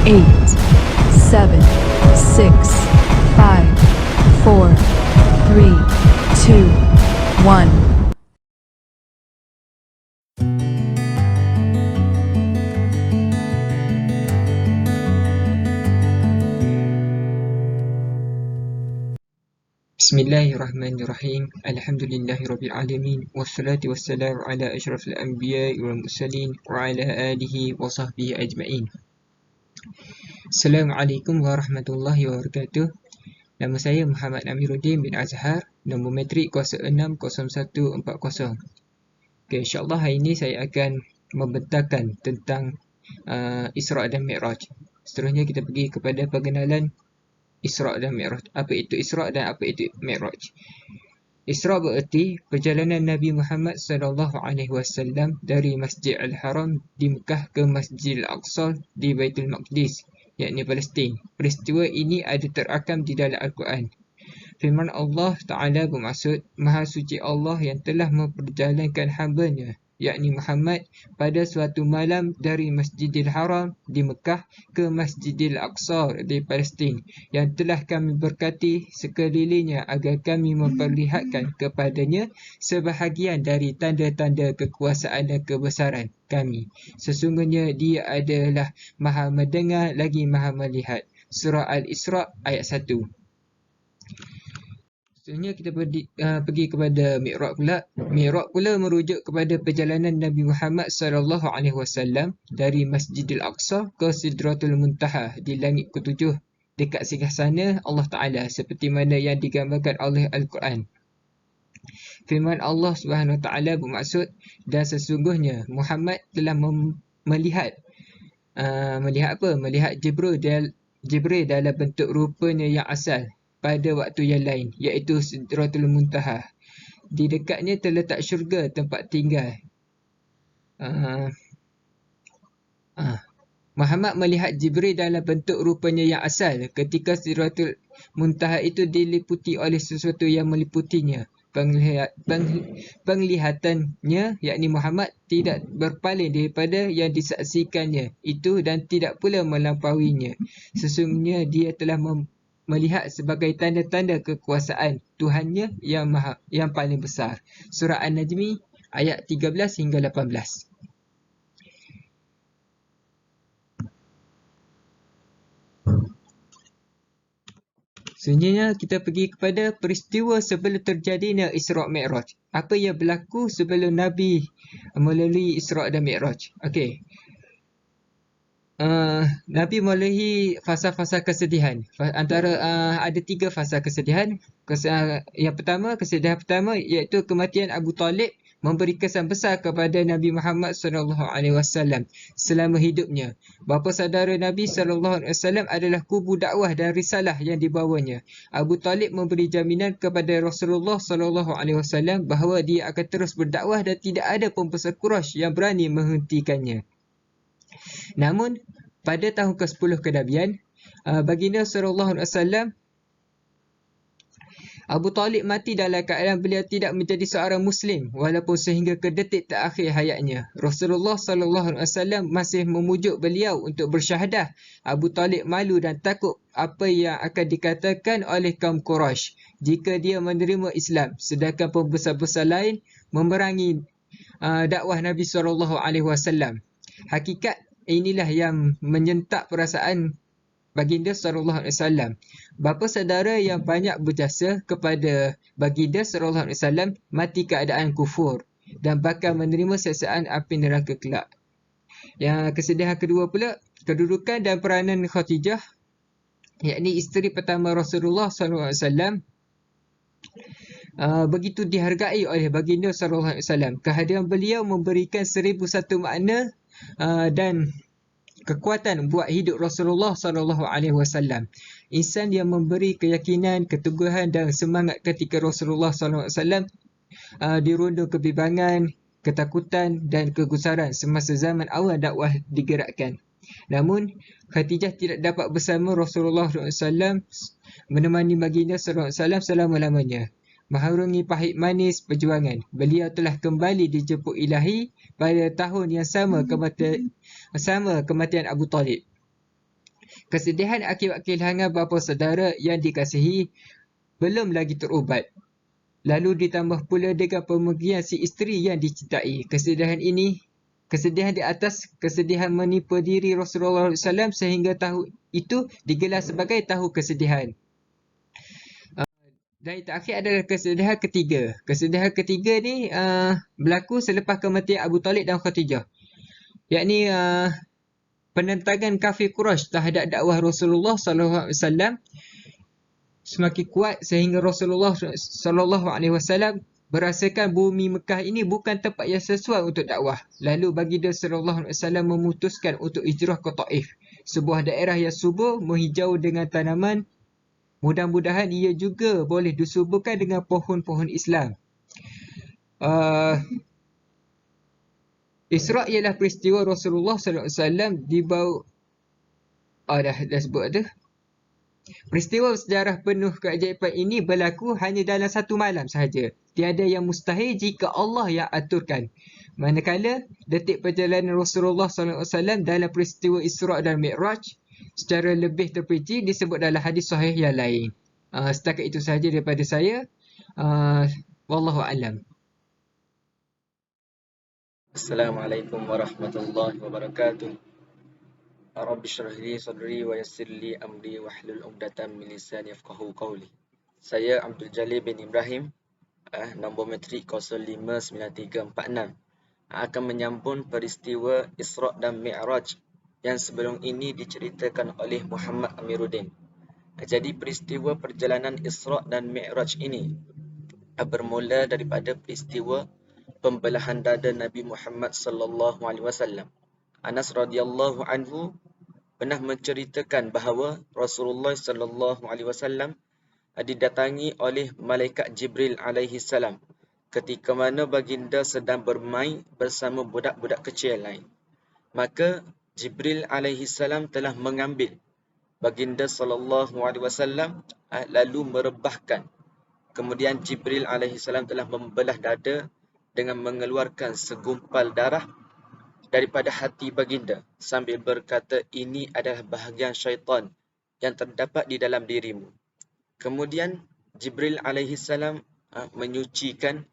8, 7, 6, 5, 4, 3, 2, 1. Bismillahirrahmanirrahim. Alhamdulillahirrabbilalamin. Wassalatu wassalamu ala ashrafil anbiya'i wal mursalin wa ala alihi wa sahbihi ajma'in. Assalamualaikum warahmatullahi wabarakatuh. Nama saya Muhammad Amiruddin bin Azhar, nombor matrik kuasa 60140. Okay, insyaAllah hari ini saya akan membentangkan tentang Isra' dan Mi'raj. Seterusnya kita pergi kepada pengenalan Isra' dan Mi'raj. Apa itu Isra' dan apa itu Mi'raj? Isra' bererti perjalanan Nabi Muhammad SAW dari Masjid Al-Haram di Mekah ke Masjid Al-Aqsa di Baitul Maqdis, yakni Palestin. Peristiwa ini ada terakam di dalam Al-Quran. Firman Allah Ta'ala bermaksud, Maha Suci Allah yang telah memperjalankan hamba-Nya, yakni Muhammad, pada suatu malam dari Masjidil Haram di Mekah ke Masjidil Aqsa di Palestin, yang telah kami berkati sekelilingnya agar kami memperlihatkan kepadanya sebahagian dari tanda-tanda kekuasaan dan kebesaran kami. Sesungguhnya Dia adalah Maha mendengar lagi Maha melihat. Surah Al-Isra' ayat 1. Seterusnya kita pergi kepada Mi'raj pula. Mi'raj pula merujuk kepada perjalanan Nabi Muhammad SAW dari Masjidil Aqsa ke Sidratul Muntaha di langit ketujuh, dekat singgahsana Allah Ta'ala, seperti mana yang digambarkan oleh Al-Quran. Firman Allah Subhanahu Wa Ta'ala bermaksud, dan sesungguhnya Muhammad telah melihat Jibril dalam bentuk rupanya yang asal pada waktu yang lain, iaitu Sidratul Muntaha. Di dekatnya terletak syurga, tempat tinggal. Muhammad melihat Jibril dalam bentuk rupanya yang asal ketika Sidratul Muntaha itu diliputi oleh sesuatu yang meliputinya. Penglihatannya, yakni Muhammad, tidak berpaling daripada yang disaksikannya itu dan tidak pula melampauinya. Sesungguhnya dia telah melihat sebagai tanda-tanda kekuasaan Tuhannya yang paling besar. Surah An-Najmi ayat 13 hingga 18. Selanjutnya kita pergi kepada peristiwa sebelum terjadinya Isra' Mi'raj. Apa yang berlaku sebelum Nabi melalui Isra' dan Mi'raj? Okey. Nabi melalui fasa-fasa kesedihan. Ada 3 fasa kesedihan. Kesedihan pertama iaitu kematian Abu Talib memberi kesan besar kepada Nabi Muhammad SAW selama hidupnya. Bapa saudara Nabi SAW adalah kubu dakwah dan risalah yang dibawanya. Abu Talib memberi jaminan kepada Rasulullah SAW bahawa dia akan terus berdakwah dan tidak ada pembesar Quraisy yang berani menghentikannya. Namun, pada tahun ke-10 kenabian, baginda SAW, Abu Talib mati dalam keadaan beliau tidak menjadi seorang Muslim, walaupun sehingga ke detik terakhir hayatnya. Rasulullah SAW masih memujuk beliau untuk bersyahadah. Abu Talib malu dan takut apa yang akan dikatakan oleh kaum Quraisy jika dia menerima Islam, sedangkan pembesar-besar lain memerangi dakwah Nabi SAW. Hakikat inilah yang menyentak perasaan baginda SAW. Bapa saudara yang banyak berjasa kepada baginda SAW mati keadaan kufur dan bakal menerima siksaan api neraka kelak. Yang kesedihan kedua pula, kedudukan dan peranan Khadijah, yakni isteri pertama Rasulullah SAW, begitu dihargai oleh baginda SAW. Kehadiran beliau memberikan 1001 makna dan kekuatan buat hidup Rasulullah SAW. Insan yang memberi keyakinan, keteguhan dan semangat ketika Rasulullah SAW dirundung kebimbangan, ketakutan dan kegusaran semasa zaman awal dakwah digerakkan. Namun, Khadijah tidak dapat bersama Rasulullah SAW menemani baginda SAW selama-lamanya. Mengharungi pahit manis perjuangan, beliau telah kembali dijemput ilahi pada tahun yang sama kematian Abu Talib. Kesedihan akibat kehilangan bapa saudara yang dikasihi belum lagi terubat. Lalu ditambah pula dengan pemergian si isteri yang dicintai. Kesedihan di atas kesedihan menipu diri Rasulullah SAW sehingga tahu itu digelar sebagai tahu kesedihan. Dan yang terakhir adalah kesedihan ketiga. Kesedihan ketiga ni berlaku selepas kematian Abu Talib dan Khadijah. Yakni penentangan kafir Quraisy terhadap dakwah Rasulullah SAW semakin kuat sehingga Rasulullah SAW berasakan bumi Mekah ini bukan tempat yang sesuai untuk dakwah. Lalu baginda sallallahu alaihi wasallam memutuskan untuk hijrah ke Taif, sebuah daerah yang subur, menghijau dengan tanaman. Mudah-mudahan ia juga boleh disuburkan dengan pohon-pohon Islam. Isra' ialah peristiwa Rasulullah SAW dibawa. Dah sebut ada. Peristiwa sejarah penuh keajaiban ini berlaku hanya dalam satu malam sahaja. Tiada yang mustahil jika Allah yang aturkan. Manakala detik perjalanan Rasulullah SAW dalam peristiwa Isra' dan Mi'raj secara lebih terperinci disebut dalam hadis sahih yang lain. Setakat itu sahaja daripada saya. Wallahu a'lam. Assalamualaikum warahmatullahi wabarakatuh. Rabbi shrah li sadri wa yassir li amri wahlul 'uqdatam min lisani yafqahu qawli. Saya Abdul Jalil bin Ibrahim, nombor metrik 059346, akan menyambung peristiwa Isra' dan Mi'raj yang sebelum ini diceritakan oleh Muhammad Amiruddin. Jadi peristiwa perjalanan Isra' dan Mi'raj ini bermula daripada peristiwa pembelahan dada Nabi Muhammad sallallahu alaihi wasallam. Anas radhiyallahu anhu pernah menceritakan bahawa Rasulullah sallallahu alaihi wasallam didatangi oleh malaikat Jibril alaihi salam ketika mana baginda sedang bermain bersama budak-budak kecil lain. Maka Jibril alaihi salam telah mengambil baginda sallallahu alaihi wasallam lalu merebahkan. Kemudian Jibril alaihi salam telah membelah dada dengan mengeluarkan segumpal darah daripada hati baginda sambil berkata, ini adalah bahagian syaitan yang terdapat di dalam dirimu. Kemudian Jibril alaihi salam menyucikan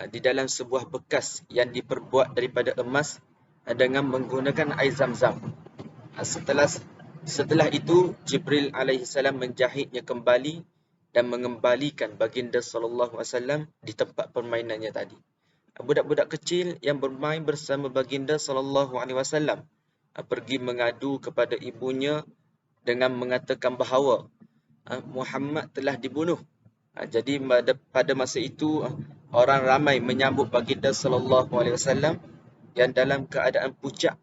di dalam sebuah bekas yang diperbuat daripada emas dengan menggunakan air zam-zam. Setelah itu Jibril alaihi salam menjahitnya kembali dan mengembalikan baginda sallallahu alaihi wasallam di tempat permainannya tadi. Budak-budak kecil yang bermain bersama baginda sallallahu alaihi wasallam pergi mengadu kepada ibunya dengan mengatakan bahawa Muhammad telah dibunuh. Jadi pada masa itu orang ramai menyambut baginda sallallahu alaihi wasallam yang dalam keadaan pucat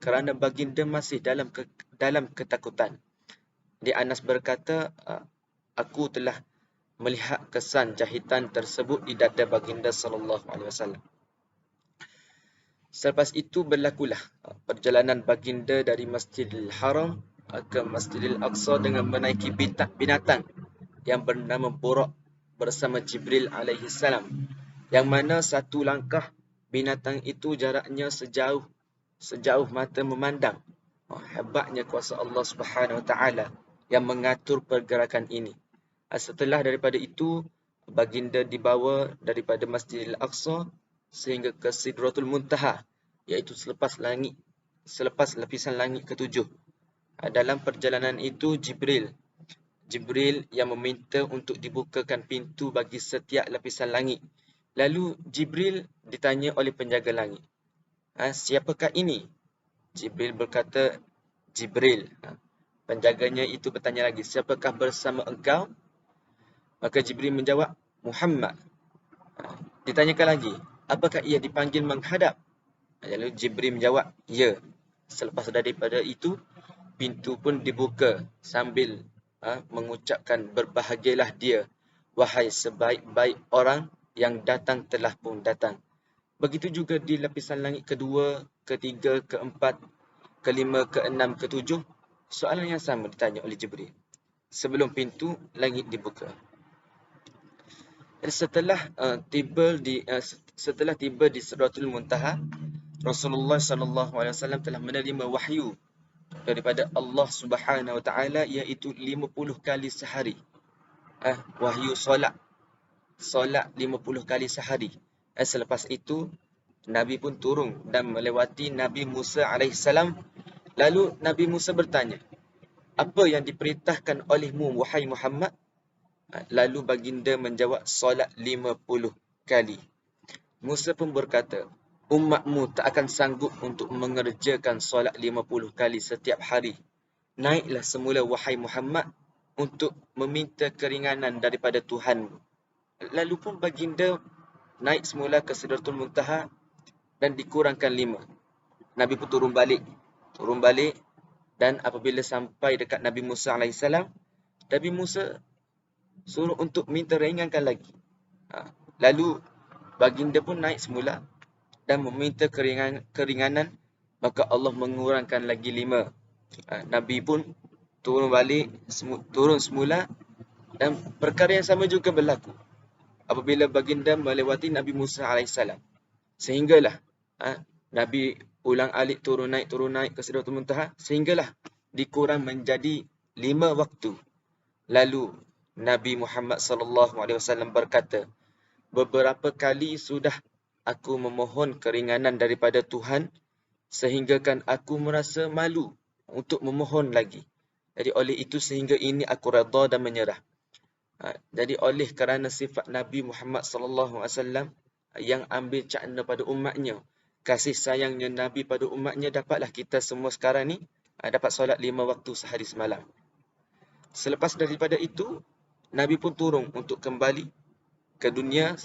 kerana baginda masih dalam ketakutan. Di Anas berkata, aku telah melihat kesan jahitan tersebut di dada baginda sallallahu alaihi wasallam. Selepas itu berlakulah perjalanan baginda dari Masjidil Haram ke Masjidil Aqsa dengan menaiki binatang yang bernama Buraq bersama Jibril alaihi salam, yang mana satu langkah binatang itu jaraknya sejauh mata memandang. Hebatnya kuasa Allah Subhanahu wa taala yang mengatur pergerakan ini. Setelah daripada itu, baginda dibawa daripada Masjidil Aqsa sehingga ke Sidratul Muntaha, iaitu selepas lapisan langit ketujuh. Dalam perjalanan itu Jibril yang meminta untuk dibukakan pintu bagi setiap lapisan langit. Lalu Jibril ditanya oleh penjaga langit, siapakah ini? Jibril berkata, Jibril. Penjaganya itu bertanya lagi, siapakah bersama engkau? Maka Jibril menjawab, Muhammad. Ditanyakan lagi, apakah ia dipanggil menghadap? Lalu Jibril menjawab, ya. Selepas daripada itu, pintu pun dibuka sambil mengucapkan, berbahagialah dia, wahai sebaik-baik orang yang datang telah pun datang. Begitu juga di lapisan langit kedua, ketiga, keempat, kelima, keenam, ketujuh, soalan yang sama ditanya oleh Jibril sebelum pintu langit dibuka. Setelah tiba di Sidratul Muntaha, Rasulullah SAW telah menerima wahyu daripada Allah Subhanahu Wa Taala, iaitu 50 kali sehari. Wahyu solat 50 kali sehari. Selepas itu Nabi pun turun dan melewati Nabi Musa alaihissalam. Lalu Nabi Musa bertanya, apa yang diperintahkan olehmu wahai Muhammad? Lalu baginda menjawab, solat 50 kali. Musa pun berkata, umatmu tak akan sanggup untuk mengerjakan solat 50 kali setiap hari. Naiklah semula wahai Muhammad untuk meminta keringanan daripada Tuhanmu. Lalu pun baginda naik semula ke Sidratul Muntaha dan dikurangkan 5. Nabi pun turun balik dan apabila sampai dekat Nabi Musa alaihissalam, Nabi Musa suruh untuk minta ringankan lagi. Lalu baginda pun naik semula dan meminta keringanan, maka Allah mengurangkan lagi 5. Nabi pun turun semula dan perkara yang sama juga berlaku apabila baginda melewati Nabi Musa alaihissalam. Sehinggalah Nabi ulang alik turun naik ke Sidratul Muntaha, sehinggalah dikurang menjadi 5 waktu. Lalu Nabi Muhammad SAW berkata, beberapa kali sudah aku memohon keringanan daripada Tuhan, sehinggakan aku merasa malu untuk memohon lagi. Jadi oleh itu sehingga ini aku redha dan menyerah. Jadi oleh kerana sifat Nabi Muhammad SAW yang ambil cakna pada umatnya, kasih sayangnya Nabi pada umatnya, dapatlah kita semua sekarang ni dapat solat 5 waktu sehari semalam. Selepas daripada itu, Nabi pun turun untuk kembali ke dunia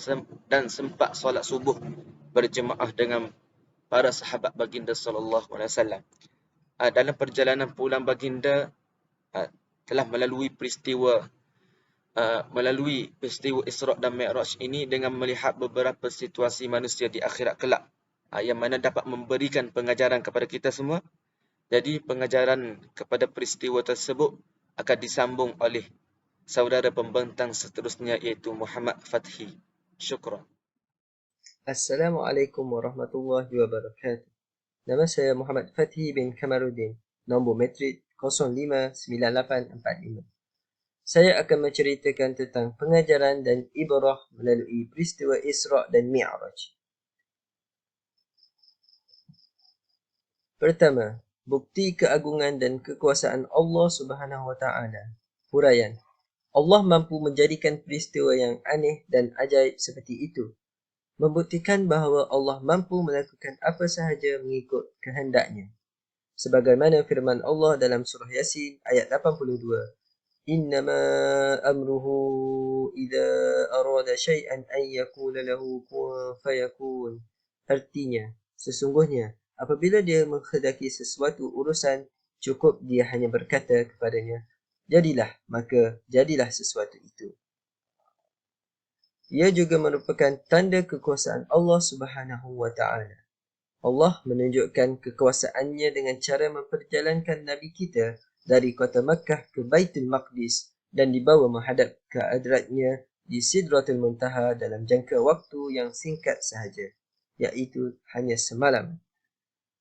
dan sempat solat subuh berjemaah dengan para sahabat baginda SAW. Dalam perjalanan pulang baginda telah melalui peristiwa Isra' dan Mi'raj ini dengan melihat beberapa situasi manusia di akhirat kelak yang mana dapat memberikan pengajaran kepada kita semua. Jadi pengajaran kepada peristiwa tersebut akan disambung oleh saudara pembentang seterusnya, iaitu Muhammad Fathi. Syukran. Assalamualaikum warahmatullahi wabarakatuh. Nama saya Muhammad Fathi bin Kamaruddin, nombor matrik 059845. Saya akan menceritakan tentang pengajaran dan ibrah melalui peristiwa Isra' dan Mi'raj. Pertama, bukti keagungan dan kekuasaan Allah Subhanahu Wa Taala. Huraian. Allah mampu menjadikan peristiwa yang aneh dan ajaib seperti itu, membuktikan bahawa Allah mampu melakukan apa sahaja mengikut kehendaknya. Sebagaimana firman Allah dalam surah Yasin ayat 82, Innama amruhu idza arada syai'an an yaqula lahu kun fayakun. Artinya, sesungguhnya apabila dia menghendaki sesuatu urusan, cukup dia hanya berkata kepadanya, jadilah, maka jadilah sesuatu itu. Ia juga merupakan tanda kekuasaan Allah Subhanahu Wa Taala. Allah menunjukkan kekuasaannya dengan cara memperjalankan Nabi kita dari kota Makkah ke Baitul Maqdis dan dibawa menghadap ke hadratnya di Sidratul Muntaha dalam jangka waktu yang singkat sahaja, iaitu hanya semalam.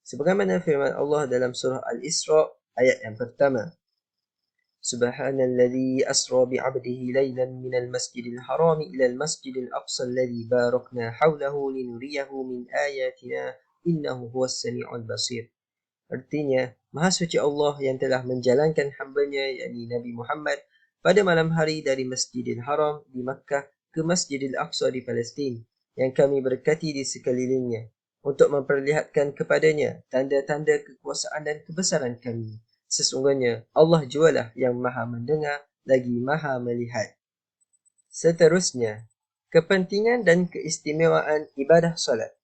Sebagaimana firman Allah dalam surah Al-Isra' ayat yang pertama, Subhanalladzi asra bi'abdihi laylan minal masjidil harami ilal masjidil aqsa alladzi barakna hawlahu linuriyahu min ayatina innahu huwas sami'ul basir. Artinya, Maha Suci Allah yang telah menjalankan hambanya, yakni Nabi Muhammad, pada malam hari dari Masjidil Haram di Makkah ke Masjidil Aqsa di Palestin, yang kami berkati di sekelilingnya, untuk memperlihatkan kepadanya tanda-tanda kekuasaan dan kebesaran kami. Sesungguhnya Allah jualah yang maha mendengar lagi maha melihat. Seterusnya, kepentingan dan keistimewaan ibadah solat.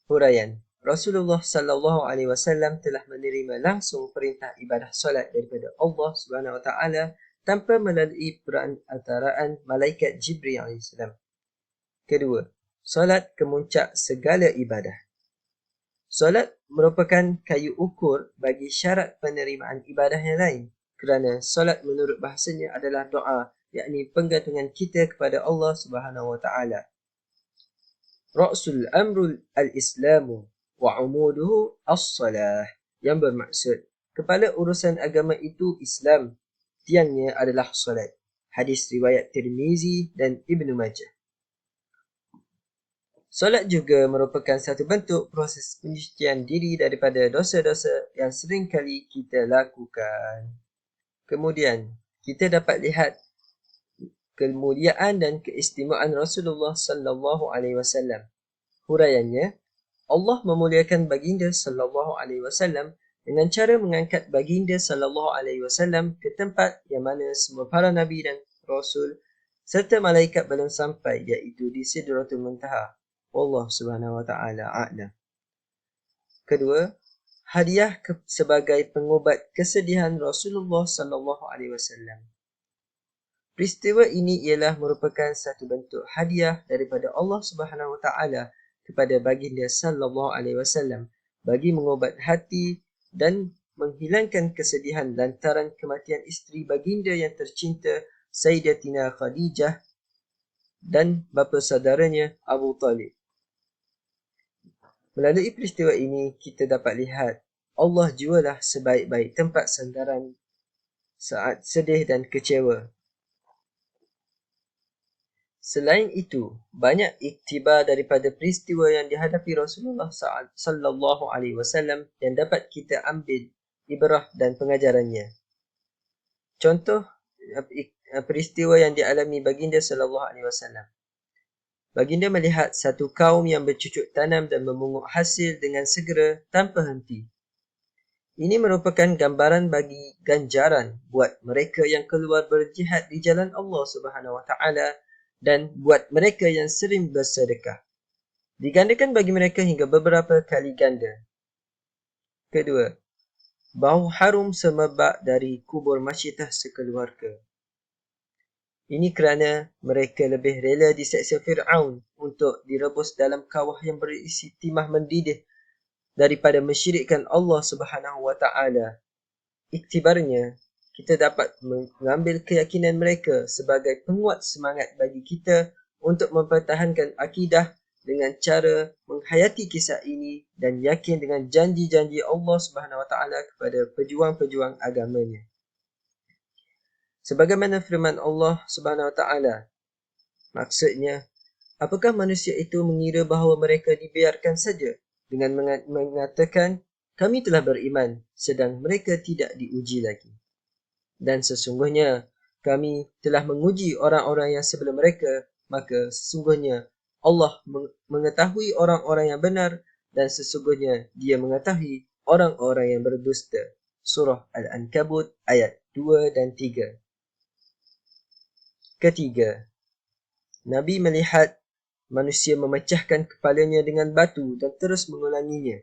Huraian. Rasulullah SAW telah menerima langsung perintah ibadah solat daripada Allah SWT tanpa melalui perantaraan malaikat Jibril AS. Kedua, solat kemuncak segala ibadah. Solat merupakan kayu ukur bagi syarat penerimaan ibadah yang lain, kerana solat menurut bahasanya adalah doa, yakni penggantungan kita kepada Allah SWT. Ra'sul amrul al-islamu wa umuduhu as-salah. yang bermaksud kepala urusan agama itu Islam, tiangnya adalah solat. Hadis riwayat Tirmizi dan Ibnu Majah. Solat juga merupakan satu bentuk proses penyucian diri daripada dosa-dosa yang sering kali kita lakukan. Kemudian, kita dapat lihat kemuliaan dan keistimewaan Rasulullah sallallahu alaihi wasallam. Huraiannya, Allah memuliakan baginda sallallahu alaihi wasallam dengan cara mengangkat baginda sallallahu alaihi wasallam ke tempat yang mana semua para nabi dan rasul serta malaikat belum sampai, iaitu di Sidratul Muntaha. Allah Subhanahu wa taala a'lam. Kedua, hadiah sebagai pengubat kesedihan Rasulullah sallallahu alaihi wasallam. Peristiwa ini ialah merupakan satu bentuk hadiah daripada Allah Subhanahu wa taala kepada baginda sallallahu alaihi wasallam bagi mengubat hati dan menghilangkan kesedihan lantaran kematian isteri baginda yang tercinta Sayyidatina Khadijah dan bapa saudaranya Abu Talib. Melalui peristiwa ini, kita dapat lihat Allah jualah sebaik-baik tempat sandaran saat sedih dan kecewa. Selain itu, banyak iktibar daripada peristiwa yang dihadapi Rasulullah sallallahu alaihi wasallam yang dapat kita ambil ibrah dan pengajarannya. Contoh peristiwa yang dialami baginda sallallahu alaihi wasallam. Baginda melihat satu kaum yang bercucuk tanam dan memungut hasil dengan segera tanpa henti. Ini merupakan gambaran bagi ganjaran buat mereka yang keluar berjihad di jalan Allah Subhanahu wa taala dan buat mereka yang sering bersedekah. Digandakan bagi mereka hingga beberapa kali ganda. Kedua, bau harum semerbak dari kubur Masyidah sekeluarga. Ini kerana mereka lebih rela diseksa Fir'aun untuk direbus dalam kawah yang berisi timah mendidih daripada mensyirikkan Allah Subhanahu wa taala. Iktibarnya, kita dapat mengambil keyakinan mereka sebagai penguat semangat bagi kita untuk mempertahankan akidah dengan cara menghayati kisah ini dan yakin dengan janji-janji Allah Subhanahu wa taala kepada pejuang-pejuang agamanya. Sebagaimana firman Allah Subhanahu wa taala, maksudnya, apakah manusia itu mengira bahawa mereka dibiarkan saja dengan mengatakan kami telah beriman sedang mereka tidak diuji lagi. Dan sesungguhnya kami telah menguji orang-orang yang sebelum mereka, maka sesungguhnya Allah mengetahui orang-orang yang benar dan sesungguhnya Dia mengetahui orang-orang yang berdusta. Surah Al-Ankabut ayat 2 dan 3. Ketiga, Nabi melihat manusia memecahkan kepalanya dengan batu dan terus mengulanginya.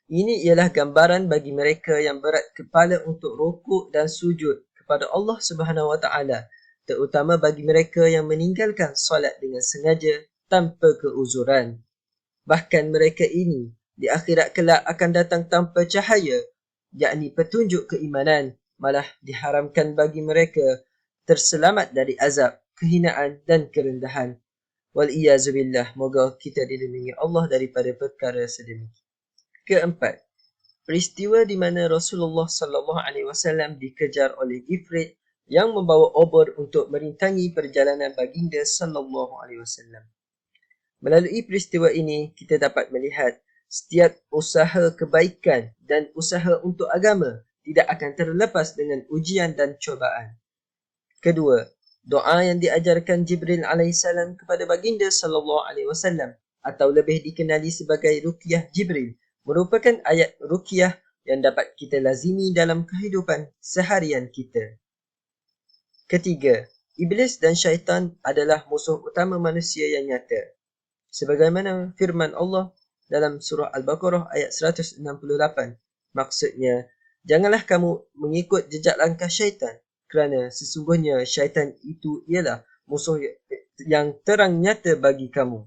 Ini ialah gambaran bagi mereka yang berat kepala untuk rukuk dan sujud kepada Allah Subhanahu wa taala, terutama bagi mereka yang meninggalkan solat dengan sengaja tanpa keuzuran. Bahkan mereka ini di akhirat kelak akan datang tanpa cahaya, yakni petunjuk keimanan, malah diharamkan bagi mereka terselamat dari azab, kehinaan dan kerendahan. Wal-iyazubillah, moga kita dilindungi Allah daripada perkara sedemikian. Keempat, peristiwa di mana Rasulullah sallallahu alaihi wasallam dikejar oleh Ifrit yang membawa obor untuk merintangi perjalanan baginda sallallahu alaihi wasallam. Melalui peristiwa ini, kita dapat melihat setiap usaha kebaikan dan usaha untuk agama tidak akan terlepas dengan ujian dan cobaan. Kedua, doa yang diajarkan Jibril alaihissalam kepada baginda sallallahu alaihi wasallam atau lebih dikenali sebagai ruqyah Jibril merupakan ayat ruqyah yang dapat kita lazimi dalam kehidupan seharian kita. Ketiga, iblis dan syaitan adalah musuh utama manusia yang nyata. Sebagaimana firman Allah dalam surah Al-Baqarah ayat 168, maksudnya, janganlah kamu mengikut jejak langkah syaitan, kerana sesungguhnya syaitan itu ialah musuh yang terang nyata bagi kamu.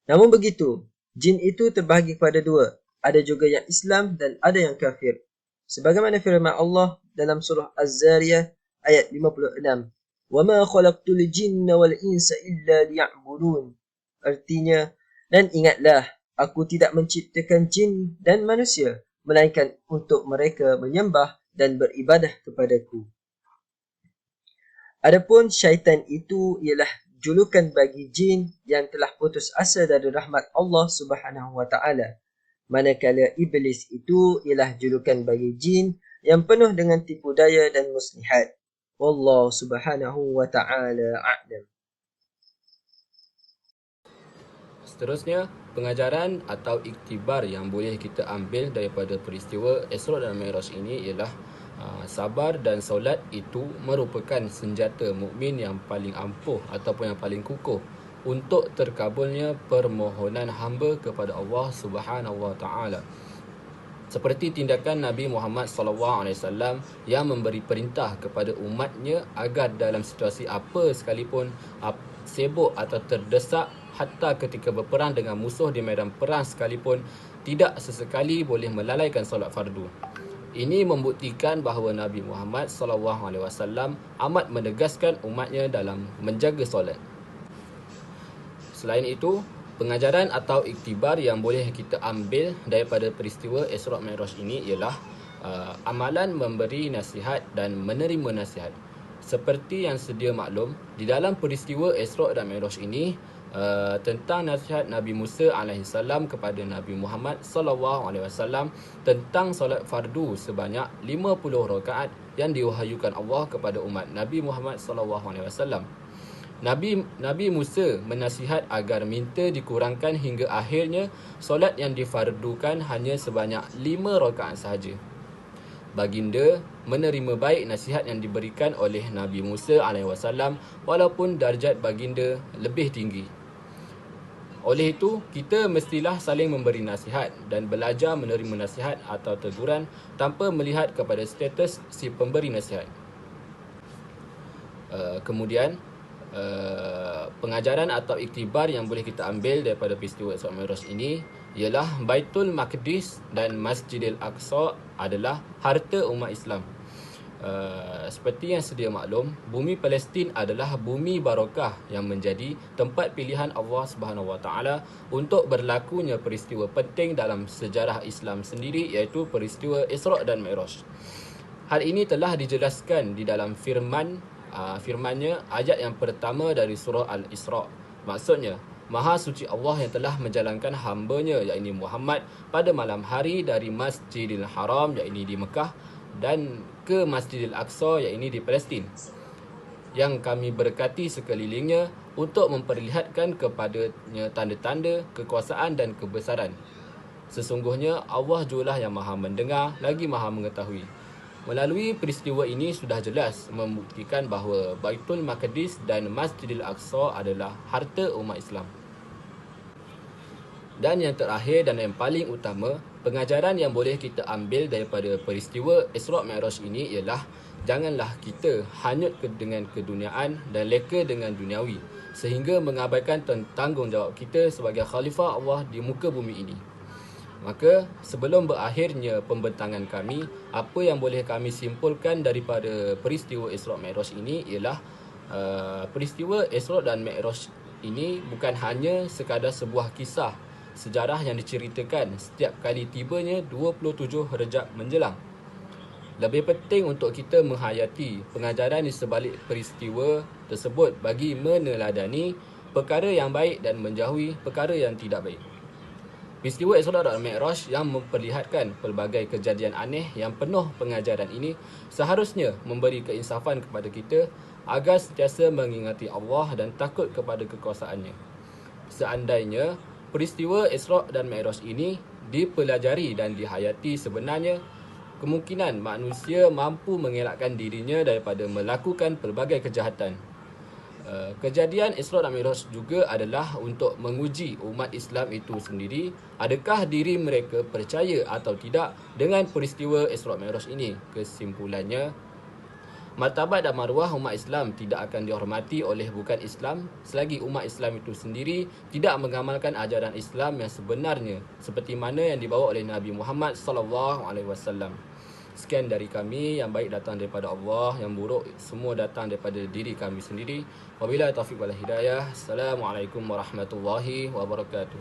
Namun begitu, jin itu terbahagi kepada dua. Ada juga yang Islam dan ada yang kafir. Sebagaimana firman Allah dalam surah Az-Zariyah ayat 56. وَمَا خَلَقْتُ الْجِنَّ وَالْإِنسَ إِلَّا لِيَعْبُدُونَ. Artinya, dan ingatlah, Aku tidak menciptakan jin dan manusia, melainkan untuk mereka menyembah dan beribadah kepadaku. Adapun syaitan itu ialah julukan bagi jin yang telah putus asa dari rahmat Allah Subhanahu wa taala. Manakala iblis itu ialah julukan bagi jin yang penuh dengan tipu daya dan muslihat. Wallahu Subhanahu wa taala a'lam. Seterusnya, pengajaran atau iktibar yang boleh kita ambil daripada peristiwa Isra' dan Mi'raj ini ialah sabar dan solat itu merupakan senjata mukmin yang paling ampuh ataupun yang paling kukuh untuk terkabulnya permohonan hamba kepada Allah Subhanahu wa taala. Seperti tindakan Nabi Muhammad SAW yang memberi perintah kepada umatnya agar dalam situasi apa sekalipun, sibuk atau terdesak, hatta ketika berperang dengan musuh di medan perang sekalipun, tidak sesekali boleh melalaikan solat fardu. Ini membuktikan bahawa Nabi Muhammad SAW amat menegaskan umatnya dalam menjaga solat. Selain itu, pengajaran atau iktibar yang boleh kita ambil daripada peristiwa Isra' Mi'raj ini ialah amalan memberi nasihat dan menerima nasihat. Seperti yang sedia maklum, di dalam peristiwa Isra' dan Mi'raj ini tentang nasihat Nabi Musa AS kepada Nabi Muhammad SAW tentang solat fardu sebanyak 50 rakaat yang diwahyukan Allah kepada umat Nabi Muhammad SAW. Nabi Musa menasihat agar minta dikurangkan hingga akhirnya solat yang difardukan hanya sebanyak 5 rakaat sahaja. Baginda menerima baik nasihat yang diberikan oleh Nabi Musa AS walaupun darjat baginda lebih tinggi. Oleh itu, kita mestilah saling memberi nasihat dan belajar menerima nasihat atau teguran tanpa melihat kepada status si pemberi nasihat. Kemudian, pengajaran atau iktibar yang boleh kita ambil daripada peristiwa Isra' Mi'raj ini ialah Baitul Maqdis dan Masjidil Aqsa adalah harta umat Islam. Seperti yang sedia maklum, bumi Palestin adalah bumi barakah yang menjadi tempat pilihan Allah Subhanahu Wa Taala untuk berlakunya peristiwa penting dalam sejarah Islam sendiri, iaitu peristiwa Isra' dan Mi'raj. Hal ini telah dijelaskan di dalam firman-Nya ayat yang pertama dari surah Al-Isra'. Maksudnya, Maha suci Allah yang telah menjalankan hamba-Nya, yakni Muhammad, pada malam hari dari Masjidil Haram, yakni di Mekah, dan ke Masjidil Aqsa, yakni di Palestin, yang kami berkati sekelilingnya untuk memperlihatkan kepadanya tanda-tanda kekuasaan dan kebesaran. Sesungguhnya Allah jugalah yang maha mendengar lagi maha mengetahui. Melalui peristiwa ini sudah jelas membuktikan bahawa Baitul Maqdis dan Masjidil Aqsa adalah harta umat Islam. Dan yang terakhir dan yang paling utama, pengajaran yang boleh kita ambil daripada peristiwa Isra' Mi'raj ini ialah janganlah kita hanyut dengan keduniaan dan leka dengan duniawi sehingga mengabaikan tanggungjawab kita sebagai khalifah Allah di muka bumi ini. Maka sebelum berakhirnya pembentangan kami, apa yang boleh kami simpulkan daripada peristiwa Isra' Mi'raj ini ialah peristiwa Isra' dan Mi'raj ini bukan hanya sekadar sebuah kisah sejarah yang diceritakan setiap kali tibanya 27 Rejab menjelang. Lebih penting untuk kita menghayati pengajaran di sebalik peristiwa tersebut bagi meneladani perkara yang baik dan menjauhi perkara yang tidak baik. Peristiwa Isra' dan Mi'raj yang memperlihatkan pelbagai kejadian aneh yang penuh pengajaran ini seharusnya memberi keinsafan kepada kita agar sentiasa mengingati Allah dan takut kepada kekuasaannya. Seandainya peristiwa Isra' dan Mi'raj ini dipelajari dan dihayati, sebenarnya kemungkinan manusia mampu mengelakkan dirinya daripada melakukan pelbagai kejahatan. Kejadian Isra' dan Mi'raj juga adalah untuk menguji umat Islam itu sendiri, adakah diri mereka percaya atau tidak dengan peristiwa Isra' Mi'raj ini. Kesimpulannya, martabat dan maruah umat Islam tidak akan dihormati oleh bukan Islam selagi umat Islam itu sendiri tidak mengamalkan ajaran Islam yang sebenarnya seperti mana yang dibawa oleh Nabi Muhammad SAW. Sekian dari kami, yang baik datang daripada Allah, yang buruk semua datang daripada diri kami sendiri. Wabillahi taufiq wal hidayah. Assalamualaikum warahmatullahi wabarakatuh.